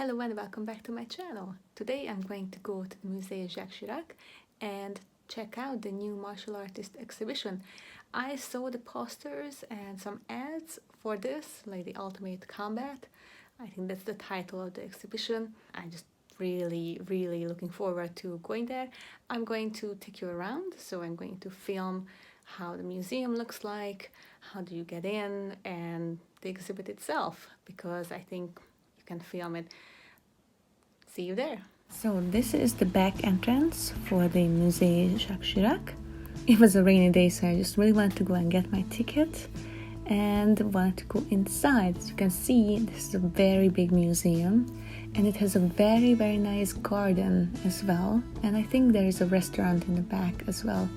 Hello and welcome back to my channel. Today I'm going to go to the Musée Jacques Chirac and check out the new martial artist exhibition. I saw the posters and some ads for this, like the Ultimate Combat. I think that's the title of the exhibition. I'm just really looking forward to going there. I'm going to take you around, so I'm going to film how the museum looks like, how do you get in, and the exhibit itself, because I think you can film it. See you there. So this is the back entrance for the Musée Jacques Chirac. It was a rainy day, so I just really wanted to go and get my ticket and wanted to go inside. As you can see, this is a very big museum and it has a very nice garden as well, and I think there is a restaurant in the back as well.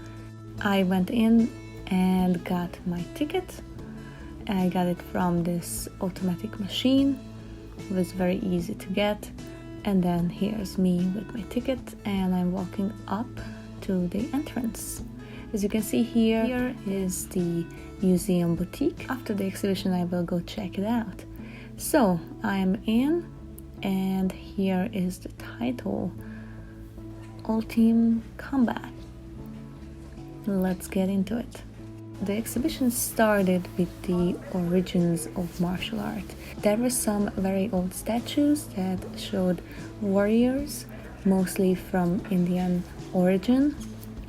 I went in and got my ticket. I got it from this automatic machine. It was very easy to get. And then here's me with my ticket, and I'm walking up to the entrance. As you can see here is the museum boutique. After the exhibition I will go check it out. So I'm in, and here is the title, Ultime Combat. Let's get into it. The exhibition started with the origins of martial art. There were some very old statues that showed warriors, mostly from Indian origin.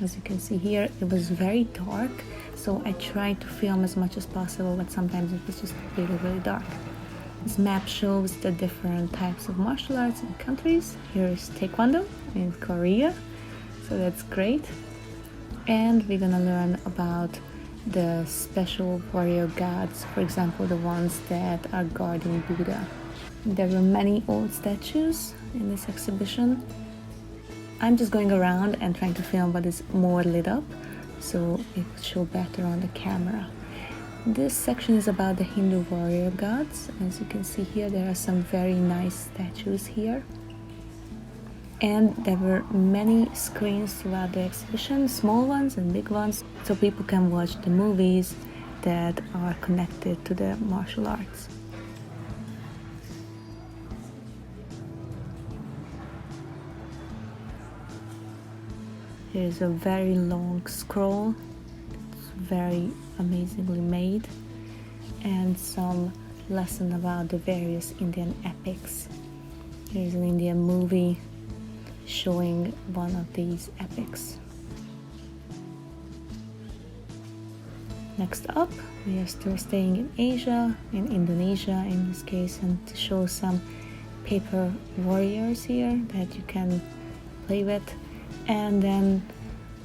As you can see here, it was very dark, so I tried to film as much as possible, but sometimes it was just really dark. This map shows the different types of martial arts in countries. Here is Taekwondo in Korea, so that's great. And we're gonna learn about the special warrior gods, for example the ones that are guarding Buddha. There were many old statues in this exhibition. I'm just going around and trying to film what is more lit up, so it will show better on the camera. This section is about the Hindu warrior gods. As you can see here, there are some very nice statues here. And there were many screens throughout the exhibition, small ones and big ones, so people can watch the movies that are connected to the martial arts. Here's a very long scroll. It's very amazingly made, and some lesson about the various Indian epics. Here's an Indian movie showing one of these epics. Next up, we are still staying in Asia, in Indonesia in this case, and to show some paper warriors here that you can play with. And then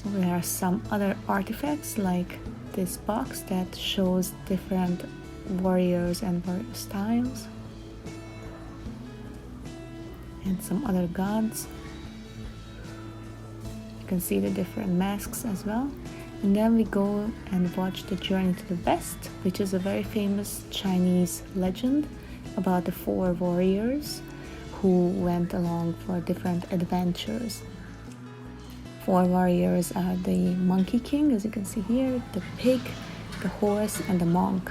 there are some other artifacts like this box that shows different warriors and warrior styles, and some other gods. You can see the different masks as well. And then we go and watch the Journey to the West, which is a very famous Chinese legend about the 4 warriors who went along for different adventures. 4 warriors are the Monkey King, as you can see here, the pig, the horse, and the monk.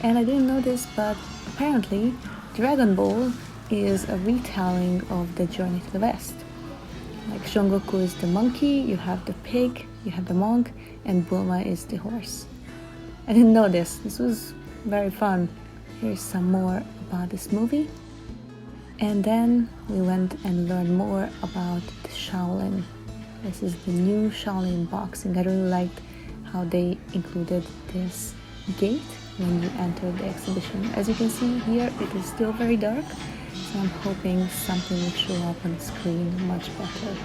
And I didn't know this, but apparently Dragon Ball is a retelling of the Journey to the West. Like Shungoku is the monkey, you have the pig, you have the monk, and Bulma is the horse. I didn't know this. This was very fun. Here's some more about this movie. And then we went and learned more about the Shaolin. This is the new Shaolin boxing. I really liked how they included this gate when you enter the exhibition. As you can see here, it is still very dark, so I'm hoping something will show up on the screen much better.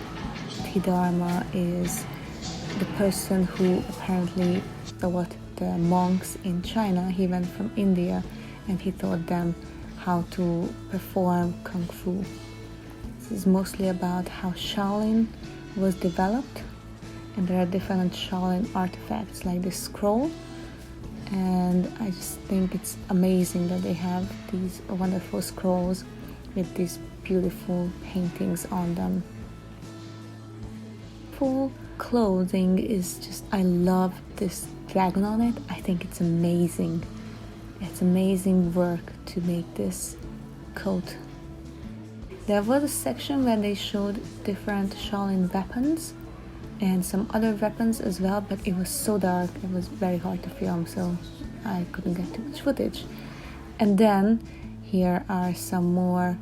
Dharma is the person who apparently taught the monks in China. He went from India and he taught them how to perform Kung Fu. This is mostly about how Shaolin was developed, and there are different Shaolin artifacts like this scroll, and I just think it's amazing that they have these wonderful scrolls with these beautiful paintings on them. Full clothing is just, I love this dragon on it. I think it's amazing. It's amazing work to make this coat. There was a section where they showed different Shaolin weapons and some other weapons as well, but it was so dark, it was very hard to film, so I couldn't get too much footage. And then here are some more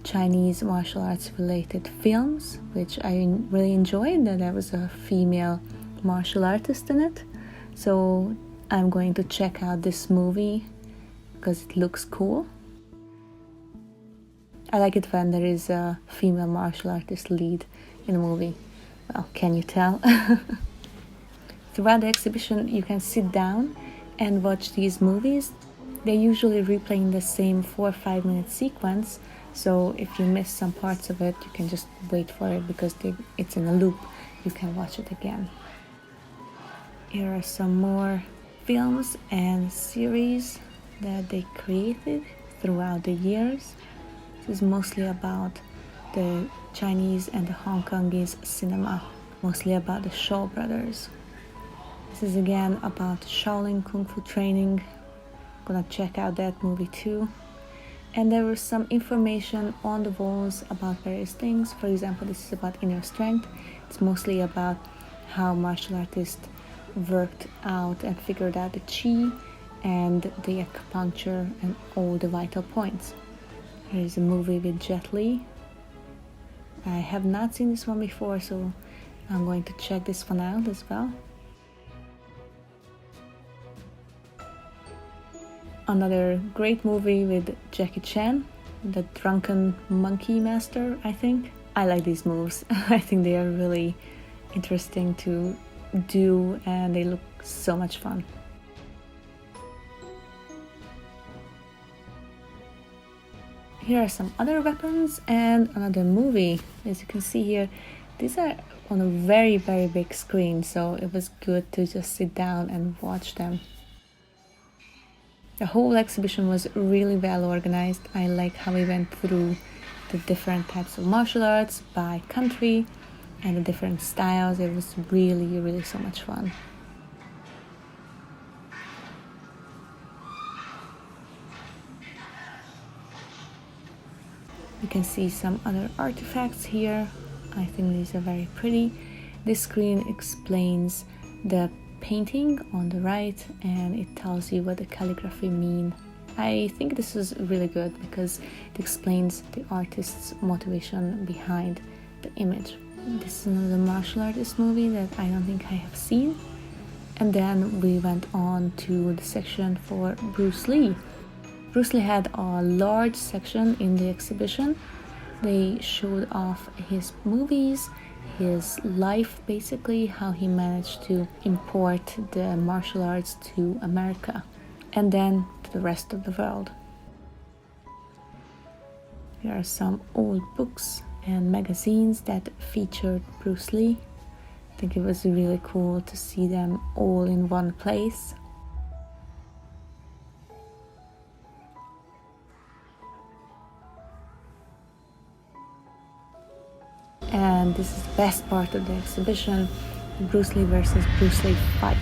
Chinese martial arts related films, which I really enjoyed. There was a female martial artist in it, so I'm going to check out this movie because it looks cool. I like it when there is a female martial artist lead in a movie. Well, can you tell? Throughout the exhibition, you can sit down and watch these movies. They're usually replaying the same 4 or 5 minute sequence, so if you miss some parts of it, you can just wait for it because it's in a loop. You can watch it again. Here are some more films and series that they created throughout the years. This is mostly about the Chinese and the Hong Kongese cinema, mostly about the Shaw brothers. This is again about Shaolin Kung Fu training. Gonna check out that movie too. And there was some information on the walls about various things. For example, this is about inner strength. It's mostly about how martial artists worked out and figured out the chi and the acupuncture and all the vital points. Here is a movie with Jet Li. I have not seen this one before, so I'm going to check this one out as well. Another great movie with Jackie Chan, the Drunken Monkey Master, I think. I like these moves. I think they are really interesting to do and they look so much fun. Here are some other weapons and another movie. As you can see here, these are on a very, very big screen, so it was good to just sit down and watch them. The whole exhibition was really well organized. I like how we went through the different types of martial arts by country and the different styles. It was really, really so much fun. You can see some other artifacts here. I think these are very pretty. This screen explains the painting on the right and it tells you what the calligraphy mean. I think this is really good because it explains the artist's motivation behind the image. This is another martial artist movie that I don't think I have seen. And then we went on to the section for Bruce Lee. Bruce Lee had a large section in the exhibition. They showed off his movies, his life basically, how he managed to import the martial arts to America and then to the rest of the world. Here are some old books and magazines that featured Bruce Lee. I think it was really cool to see them all in one place. And this is the best part of the exhibition, Bruce Lee versus Bruce Lee fight.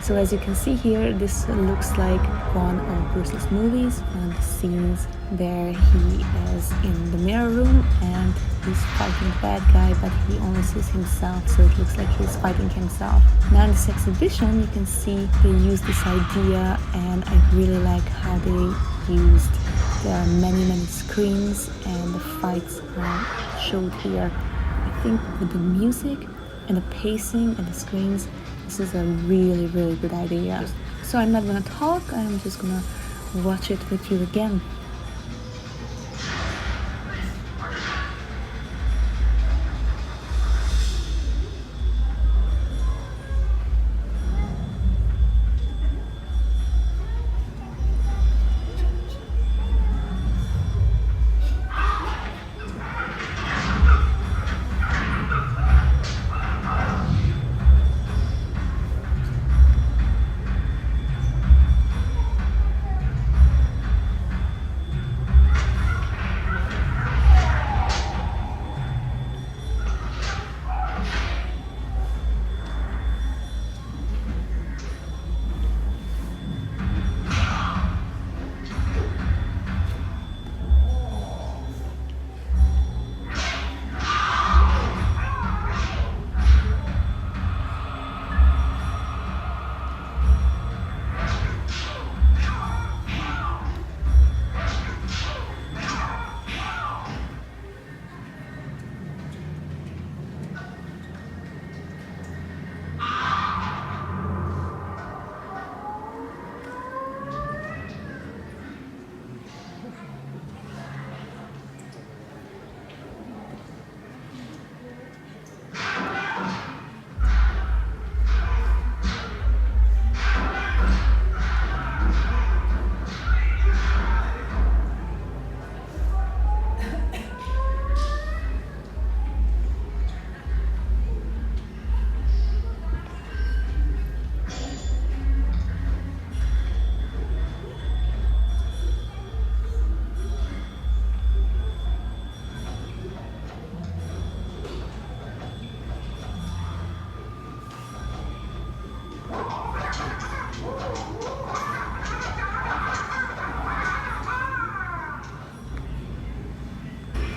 So as you can see here, this looks like one of Bruce Lee's movies, one of the scenes where he is in the mirror room and he's fighting the bad guy, but he only sees himself, so it looks like he's fighting himself. Now in this exhibition, you can see they used this idea, and I really like how they used the many screens and the fights are showed here. I think with the music and the pacing and the screens, this is a really good idea. So I'm not gonna talk, I'm just gonna watch it with you again.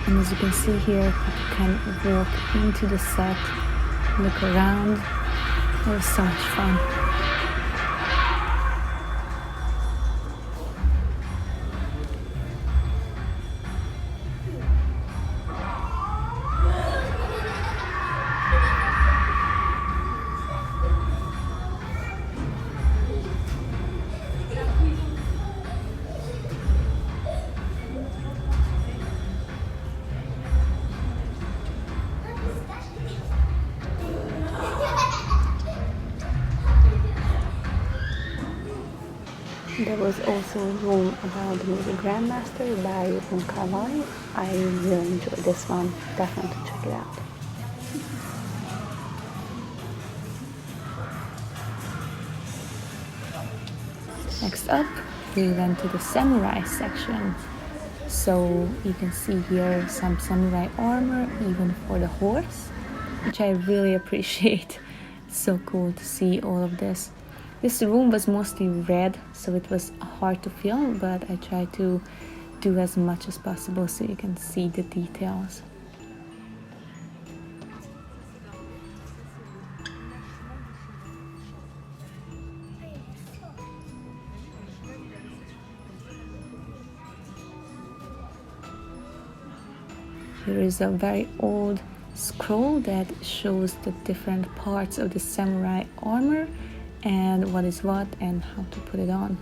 And as you can see here, you can walk into the set, look around. It was so much fun. There was also a room about the movie Grandmaster by Ultime. I really enjoyed this one. Definitely check it out. Next up, we went to the samurai section. So you can see here some samurai armor, even for the horse, which I really appreciate. It's so cool to see all of this. This room was mostly red, so it was hard to film, but I tried to do as much as possible so you can see the details. Here is a very old scroll that shows the different parts of the samurai armor and what is what and how to put it on.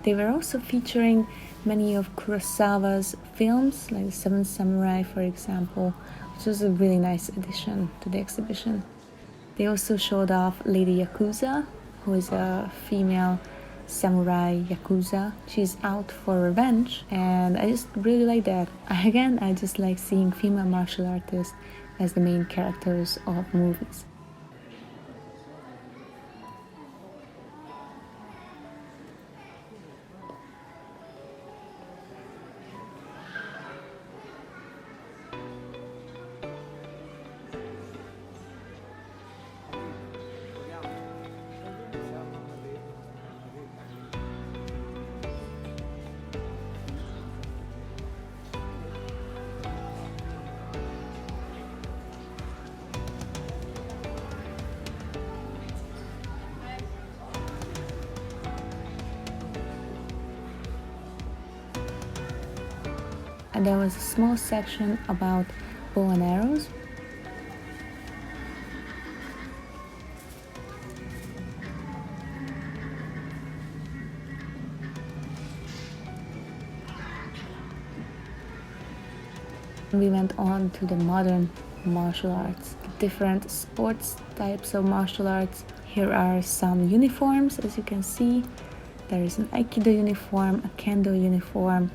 They were also featuring many of Kurosawa's films, like The Seventh Samurai, for example, which was a really nice addition to the exhibition. They also showed off Lady Yakuza, who is a female samurai yakuza. She's out for revenge, and I just really like that. Again, I just like seeing female martial artists as the main characters of movies. And there was a small section about bow and arrows. We went on to the modern martial arts, the different sports types of martial arts. Here are some uniforms, as you can see. There is an Aikido uniform, a Kendo uniform,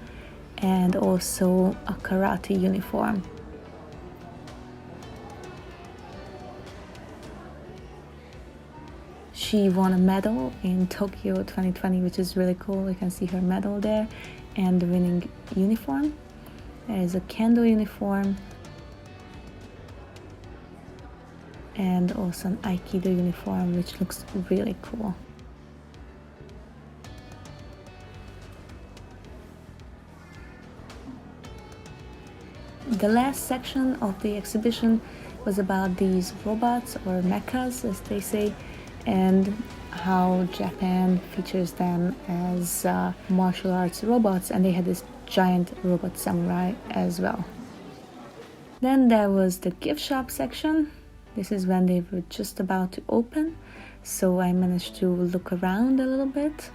and also a karate uniform. She won a medal in Tokyo 2020, which is really cool. You can see her medal there and the winning uniform. There is a Kendo uniform and also an Aikido uniform, which looks really cool. The last section of the exhibition was about these robots, or mechas as they say, and how Japan features them as martial arts robots, and they had this giant robot samurai as well. Then there was the gift shop section. This is when they were just about to open, so I managed to look around a little bit.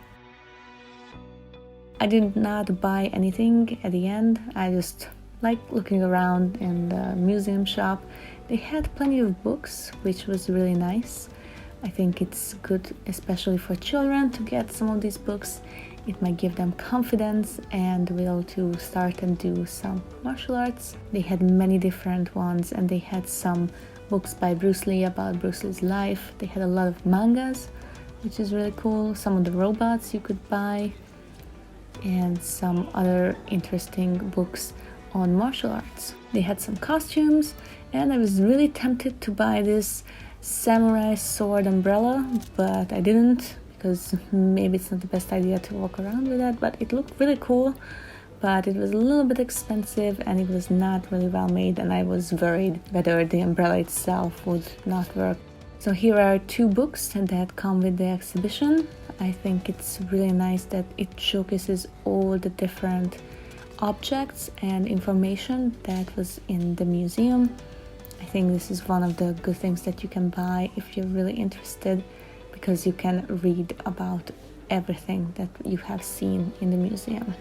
I did not buy anything at the end. I just like looking around in the museum shop. They had plenty of books, which was really nice. I think it's good, especially for children, to get some of these books. It might give them confidence and will to start and do some martial arts. They had many different ones, and they had some books by Bruce Lee about Bruce Lee's life. They had a lot of mangas, which is really cool. Some of the robots you could buy, and some other interesting books on martial arts. They had some costumes, and I was really tempted to buy this samurai sword umbrella, but I didn't because maybe it's not the best idea to walk around with that, but it looked really cool. But it was a little bit expensive and it was not really well made, and I was worried whether the umbrella itself would not work. So here are 2 books that come with the exhibition. I think it's really nice that it showcases all the different objects and information that was in the museum. I think this is one of the good things that you can buy if you're really interested, because you can read about everything that you have seen in the museum.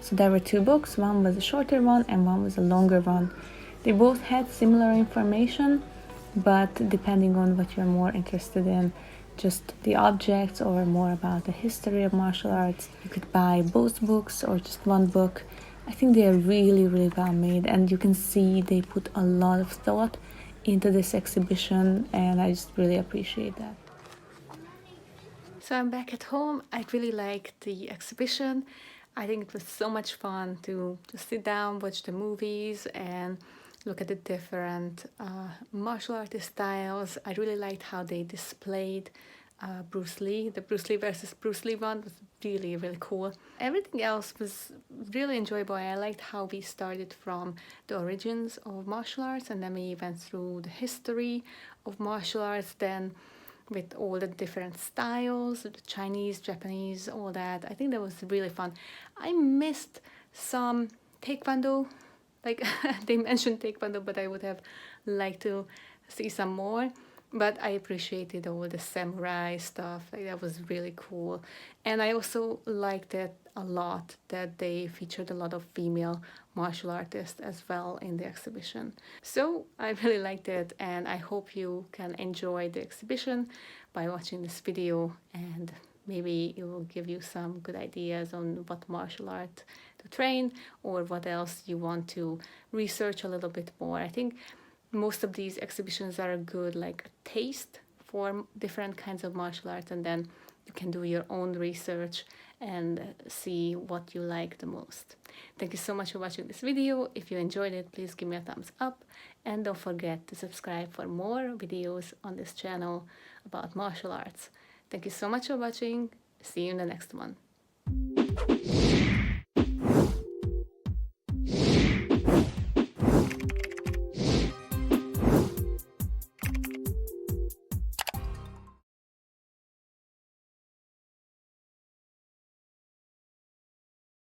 So there were 2 books, one was a shorter one and one was a longer one. They both had similar information, but depending on what you're more interested in, just the objects or more about the history of martial arts, you could buy both books or just one book. I think they are really, really well made, and you can see they put a lot of thought into this exhibition, and I just really appreciate that. So I'm back at home. I really liked the exhibition. I think it was so much fun to sit down, watch the movies, and look at the different martial artist styles. I really liked how they displayed Bruce Lee. The Bruce Lee versus Bruce Lee one was really, really cool. Everything else was really enjoyable. I liked how we started from the origins of martial arts, and then we went through the history of martial arts, then with all the different styles, the Chinese, Japanese, all that. I think that was really fun. I missed some Taekwondo. Like, they mentioned Taekwondo, but I would have liked to see some more. But I appreciated all the samurai stuff. Like, that was really cool. And I also liked it a lot that they featured a lot of female martial artists as well in the exhibition. So I really liked it, and I hope you can enjoy the exhibition by watching this video, and maybe it will give you some good ideas on what martial art to train or what else you want to research a little bit more. I think most of these exhibitions are a good like taste for different kinds of martial arts, and then you can do your own research and see what you like the most. Thank you so much for watching this video. If you enjoyed it, please give me a thumbs up, and don't forget to subscribe for more videos on this channel about martial arts. Thank you so much for watching. See you in the next one.